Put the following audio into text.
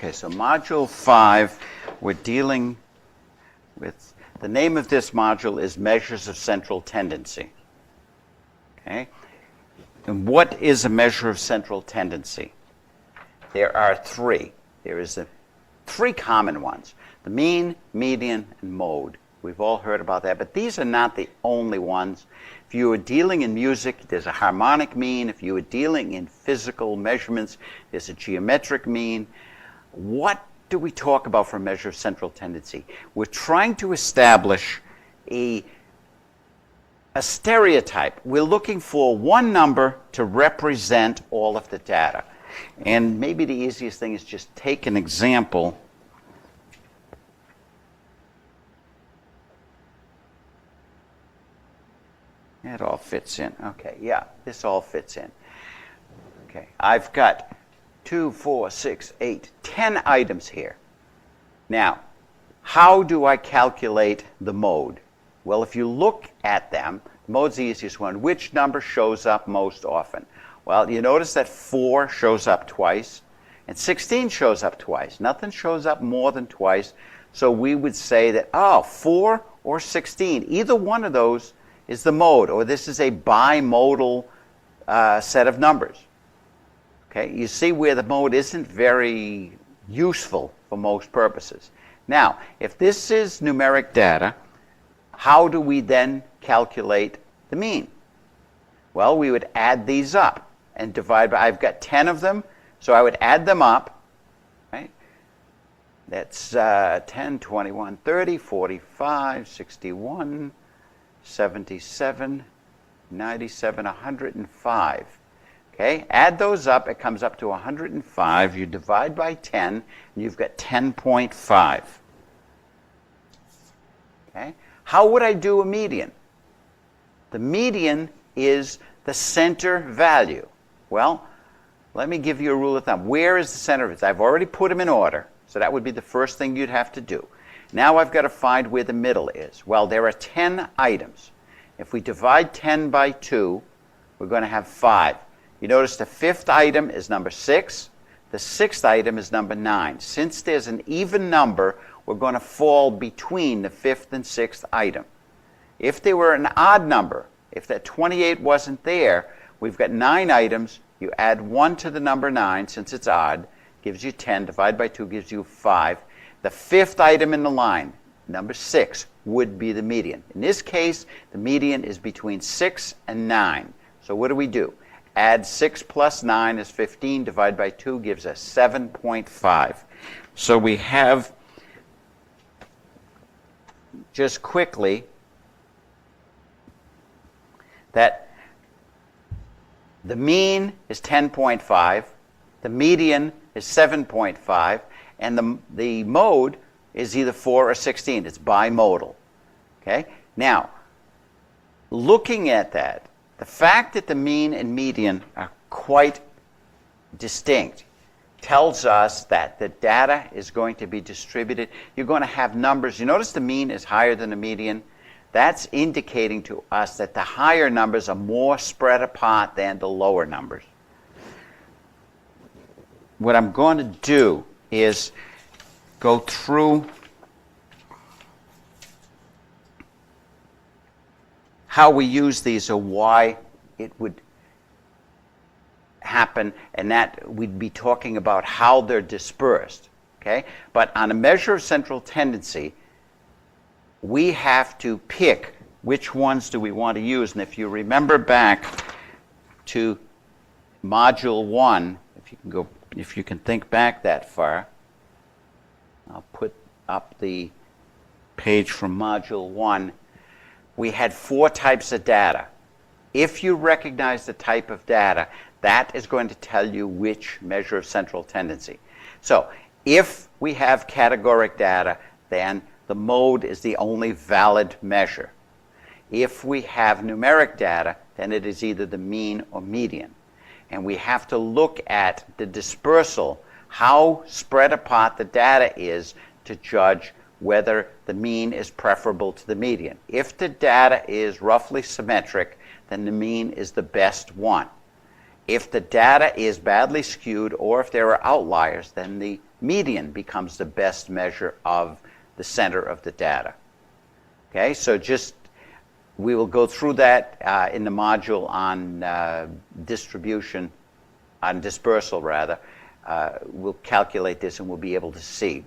Okay, so Module 5, we're dealing with, the name of this module is Measures of Central Tendency. Okay? And what is a measure of central tendency? There are three. There is three common ones: the mean, median, and mode. We've all heard about that, but these are not the only ones. If you are dealing in music, there's a harmonic mean. If you are dealing in physical measurements, there's a geometric mean. What do we talk about for a measure of central tendency? We're trying to establish a stereotype. We're looking for one number to represent all of the data. And maybe the easiest thing is just take an example. It all fits in. Okay, yeah, this all fits in. Okay, I've got 2, 4, 6, 8, 10 items here. Now, how do I calculate the mode? Well, if you look at them, mode's the easiest one. Which number shows up most often? Well, you notice that 4 shows up twice, and 16 shows up twice. Nothing shows up more than twice. So we would say that, 4 or 16, either one of those is the mode, or this is a bimodal set of numbers. Okay, you see where the mode isn't very useful for most purposes. Now, if this is numeric data, how do we then calculate the mean? Well, we would add these up and divide by, I've got 10 of them, so I would add them up, right? That's 10, 21, 30, 45, 61, 77, 97, 105. Okay, add those up, it comes up to 105. You divide by 10, and you've got 10.5. Okay, how would I do a median? The median is the center value. Well, let me give you a rule of thumb. Where is the center of it? I've already put them in order, so that would be the first thing you'd have to do. Now I've got to find where the middle is. Well, there are 10 items. If we divide 10 by 2, we're going to have 5. You notice the fifth item is number 6. The sixth item is number 9. Since there's an even number, we're going to fall between the fifth and sixth item. If there were an odd number, if that 28 wasn't there, we've got 9 items. You add 1 to the number 9, since it's odd, gives you 10. Divide by 2 gives you 5. The fifth item in the line, number 6, would be the median. In this case, the median is between 6 and 9. So what do? Add 6 plus 9 is 15. Divide by 2 gives us 7.5. So we have, just quickly, that the mean is 10.5, the median is 7.5, and the mode is either 4 or 16. It's bimodal. Okay? Now, looking at that, the fact that the mean and median are quite distinct tells us that the data is going to be distributed. You're going to have numbers. You notice the mean is higher than the median. That's indicating to us that the higher numbers are more spread apart than the lower numbers. What I'm going to do is go through how we use these, or why it would happen, and that we'd be talking about how they're dispersed. Okay? But on a measure of central tendency, we have to pick which ones do we want to use. And if you remember back to Module 1, if you can think back that far, I'll put up the page from Module 1. We had 4 types of data. If you recognize the type of data, that is going to tell you which measure of central tendency. So if we have categoric data, then the mode is the only valid measure. If we have numeric data, then it is either the mean or median. And we have to look at the dispersal, how spread apart the data is, to judge whether the mean is preferable to the median. If the data is roughly symmetric, then the mean is the best one. If the data is badly skewed, or if there are outliers, then the median becomes the best measure of the center of the data. Okay, so we will go through that in the module on distribution, on dispersal rather. We'll calculate this and we'll be able to see.